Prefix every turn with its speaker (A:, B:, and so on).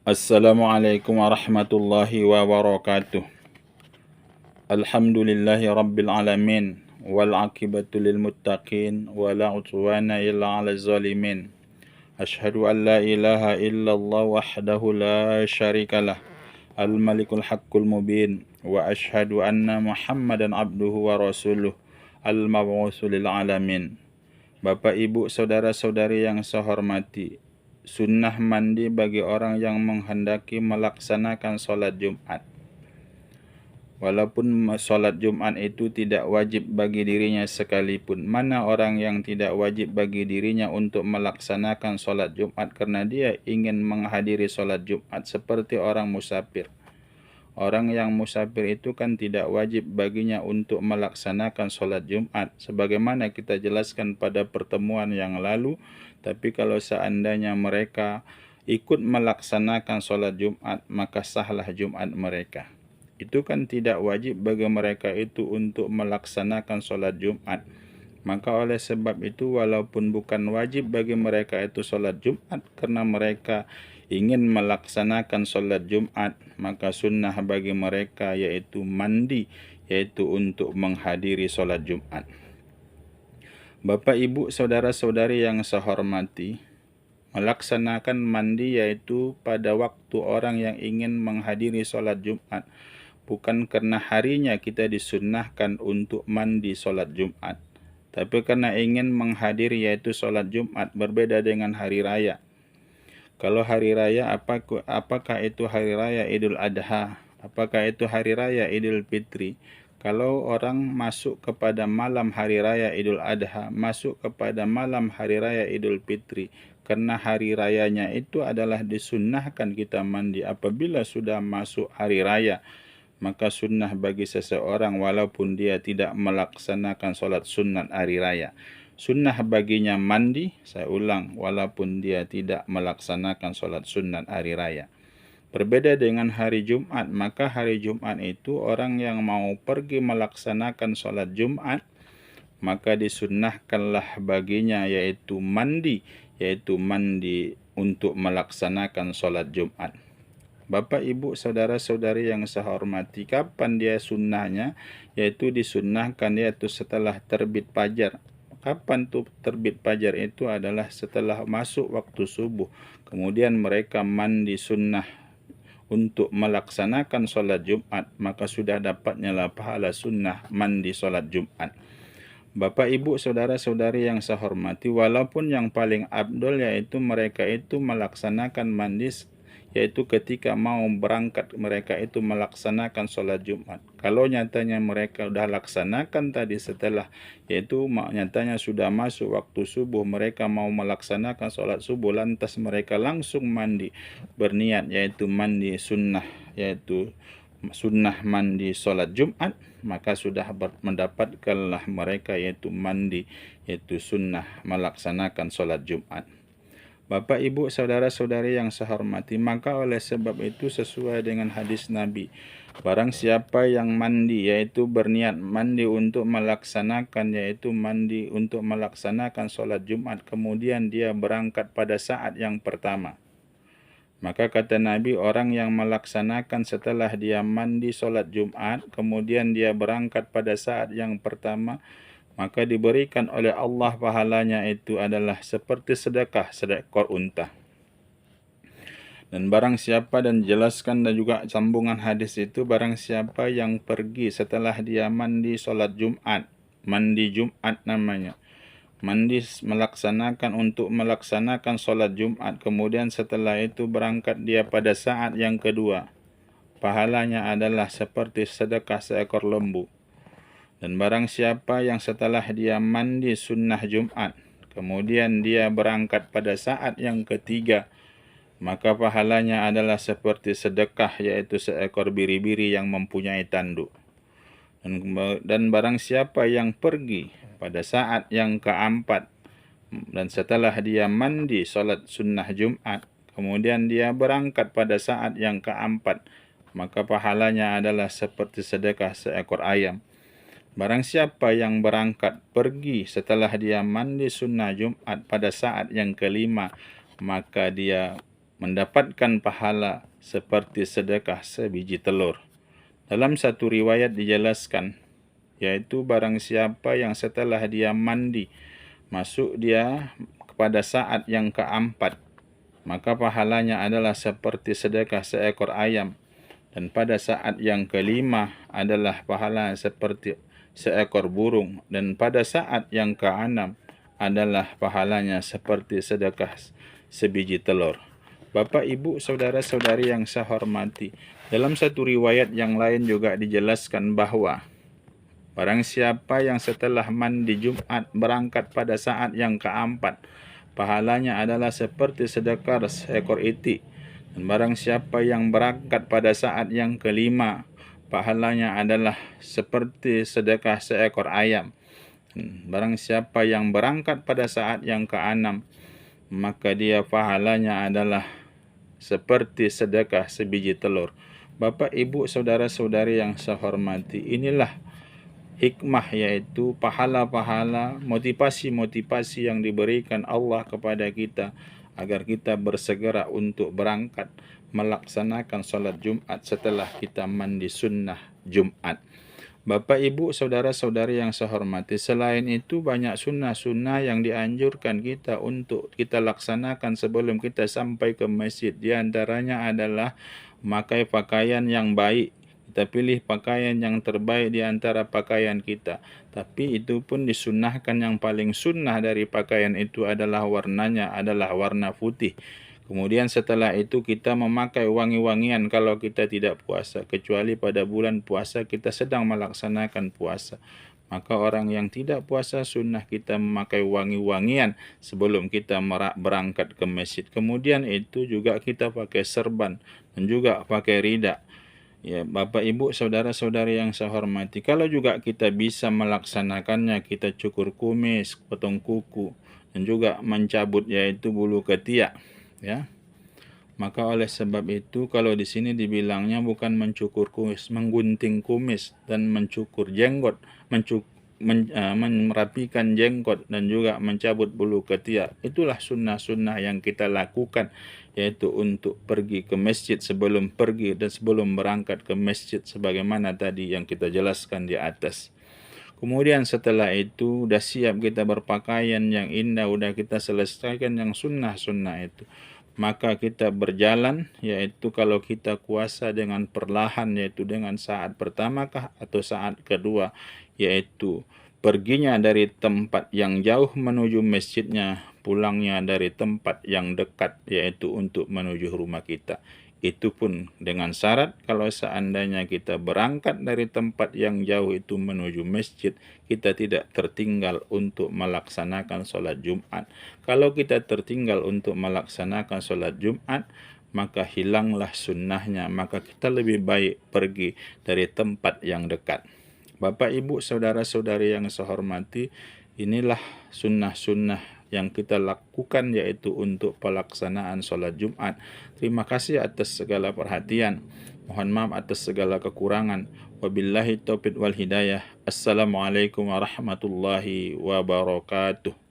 A: Assalamualaikum warahmatullahi wabarakatuh. Alhamdulillahi rabbil alamin. Wal aqibatu lil muttaqin. Wa la udwana illa 'alal zalimin. Asyhadu an la ilaha illallah wahdahu la syarikalah. Al malikul haqqul mubin. Wa asyhadu anna Muhammadan abduhu wa rasuluh. Al mab'utsu lil alamin. Bapak, Ibu, saudara-saudari yang saya hormati, sunnah mandi bagi orang yang menghendaki melaksanakan sholat Jumat. Walaupun sholat Jumat itu tidak wajib bagi dirinya sekalipun. Mana orang yang tidak wajib bagi dirinya untuk melaksanakan sholat Jumat karena dia ingin menghadiri sholat Jumat seperti orang musafir. Orang yang musafir itu kan tidak wajib baginya untuk melaksanakan sholat Jumat, sebagaimana kita jelaskan pada pertemuan yang lalu. Tapi kalau seandainya mereka ikut melaksanakan sholat Jumat, maka sahlah Jumat mereka. Itu kan tidak wajib bagi mereka itu untuk melaksanakan sholat Jumat. Maka oleh sebab itu, walaupun bukan wajib bagi mereka itu sholat Jumat karena mereka ingin melaksanakan sholat Jumat, maka sunnah bagi mereka yaitu mandi, yaitu untuk menghadiri sholat Jumat. Bapak, Ibu, saudara-saudari yang saya hormati, melaksanakan mandi yaitu pada waktu orang yang ingin menghadiri sholat Jumat, bukan karena harinya kita disunnahkan untuk mandi sholat Jumat, tapi karena ingin menghadiri yaitu sholat Jumat. Berbeda dengan hari raya. Kalau hari raya, apakah itu hari raya Idul Adha? Apakah itu hari raya Idul Fitri? Kalau orang masuk kepada malam hari raya Idul Adha, masuk kepada malam hari raya Idul Fitri, karena hari rayanya itu adalah disunnahkan kita mandi apabila sudah masuk hari raya, maka sunnah bagi seseorang walaupun dia tidak melaksanakan sholat sunat hari raya, sunnah baginya mandi, saya ulang, walaupun dia tidak melaksanakan sholat sunat hari raya. Berbeda dengan hari Jumat, maka hari Jumat itu orang yang mau pergi melaksanakan sholat Jumat, maka disunnahkanlah baginya yaitu mandi untuk melaksanakan sholat Jumat. Bapak, Ibu, saudara-saudari yang saya hormati, kapan dia sunnahnya? Yaitu disunnahkan yaitu setelah terbit fajar. Kapan tuh terbit fajar? Itu adalah setelah masuk waktu subuh. Kemudian mereka mandi sunnah untuk melaksanakan sholat Jumat, maka sudah dapatnya pahala sunnah mandi sholat Jumat. Bapak, Ibu, saudara-saudari yang saya hormati, walaupun yang paling abdul yaitu mereka itu melaksanakan mandi yaitu ketika mau berangkat mereka itu melaksanakan sholat Jumat. Kalau nyatanya mereka sudah laksanakan tadi setelah, yaitu nyatanya sudah masuk waktu subuh, mereka mau melaksanakan sholat subuh, lantas mereka langsung mandi, berniat yaitu mandi sunnah, yaitu sunnah mandi sholat Jumat, maka sudah mendapatkanlah mereka yaitu mandi, yaitu sunnah melaksanakan sholat Jumat. Bapak, Ibu, saudara-saudari yang saya hormati, maka oleh sebab itu sesuai dengan hadis Nabi, barang siapa yang mandi yaitu berniat mandi untuk melaksanakan sholat Jumat, kemudian dia berangkat pada saat yang pertama, maka kata Nabi, orang yang melaksanakan setelah dia mandi sholat Jumat, kemudian dia berangkat pada saat yang pertama, maka diberikan oleh Allah pahalanya itu adalah seperti sedekah seekor unta. Dan barang siapa, dan jelaskan dan juga sambungan hadis itu, barang siapa yang pergi setelah dia mandi sholat Jumat, mandi Jumat namanya, mandi untuk melaksanakan sholat Jumat, kemudian setelah itu berangkat dia pada saat yang kedua, pahalanya adalah seperti sedekah seekor lembu. Dan barang siapa yang setelah dia mandi sunnah Jumat, kemudian dia berangkat pada saat yang ketiga, maka pahalanya adalah seperti sedekah, yaitu seekor biri-biri yang mempunyai tanduk. Dan barang siapa yang pergi pada saat yang keempat, dan setelah dia mandi sholat sunnah Jumat, kemudian dia berangkat pada saat yang keempat, maka pahalanya adalah seperti sedekah seekor ayam. Barang siapa yang berangkat pergi setelah dia mandi sunnah Jumat pada saat yang kelima, maka dia mendapatkan pahala seperti sedekah sebiji telur. Dalam satu riwayat dijelaskan, yaitu barang siapa yang setelah dia mandi, masuk dia pada saat yang keempat, maka pahalanya adalah seperti sedekah seekor ayam. Dan pada saat yang kelima adalah pahala seperti seekor burung. Dan pada saat yang keenam adalah pahalanya seperti sedekah sebiji telur. Bapak, Ibu, saudara-saudari yang saya hormati, dalam satu riwayat yang lain juga dijelaskan bahwa barang siapa yang setelah mandi Jumat berangkat pada saat yang keempat, pahalanya adalah seperti sedekah seekor itik. Dan barang siapa yang berangkat pada saat yang kelima, pahalanya adalah seperti sedekah seekor ayam. Barang siapa yang berangkat pada saat yang keenam, maka dia pahalanya adalah seperti sedekah sebiji telur. Bapak, Ibu, saudara-saudari yang saya hormati, inilah hikmah, yaitu pahala-pahala, motivasi-motivasi yang diberikan Allah kepada kita agar kita bersegera untuk berangkat melaksanakan sholat Jumat setelah kita mandi sunnah Jumat. Bapak, Ibu, saudara-saudari yang saya hormati, selain itu banyak sunnah-sunnah yang dianjurkan kita untuk kita laksanakan sebelum kita sampai ke masjid. Di antaranya adalah memakai pakaian yang baik. Kita pilih pakaian yang terbaik di antara pakaian kita. Tapi itu pun disunnahkan, yang paling sunnah dari pakaian itu adalah warnanya adalah warna putih. Kemudian setelah itu kita memakai wangi-wangian kalau kita tidak puasa. Kecuali pada bulan puasa kita sedang melaksanakan puasa. Maka orang yang tidak puasa sunnah kita memakai wangi-wangian sebelum kita berangkat ke masjid. Kemudian itu juga kita pakai serban dan juga pakai rida. Ya, Bapak, Ibu, saudara-saudari yang saya hormati, kalau juga kita bisa melaksanakannya, kita cukur kumis, potong kuku, dan juga mencabut yaitu bulu ketiak, ya. Maka oleh sebab itu, kalau di sini dibilangnya bukan mencukur kumis, menggunting kumis dan mencukur jenggot, merapikan jenggot dan juga mencabut bulu ketiak. Itulah sunnah-sunnah yang kita lakukan, yaitu untuk pergi ke masjid sebelum pergi dan sebelum berangkat ke masjid sebagaimana tadi yang kita jelaskan di atas. Kemudian setelah itu udah siap kita berpakaian yang indah, udah kita selesaikan yang sunnah-sunnah itu. Maka kita berjalan, yaitu kalau kita kuasa dengan perlahan, yaitu dengan saat pertamakah atau saat kedua, yaitu perginya dari tempat yang jauh menuju masjidnya, pulangnya dari tempat yang dekat, yaitu untuk menuju rumah kita. Itu pun dengan syarat kalau seandainya kita berangkat dari tempat yang jauh itu menuju masjid, kita tidak tertinggal untuk melaksanakan sholat Jumat. Kalau kita tertinggal untuk melaksanakan sholat Jumat, maka hilanglah sunnahnya, maka kita lebih baik pergi dari tempat yang dekat. Bapak, Ibu, saudara-saudari yang saya hormati, inilah sunnah-sunnah yang kita lakukan, yaitu untuk pelaksanaan sholat Jumat. Terima kasih atas segala perhatian. Mohon maaf atas segala kekurangan. Wabillahi taufiq wal hidayah. Assalamualaikum warahmatullahi wabarakatuh.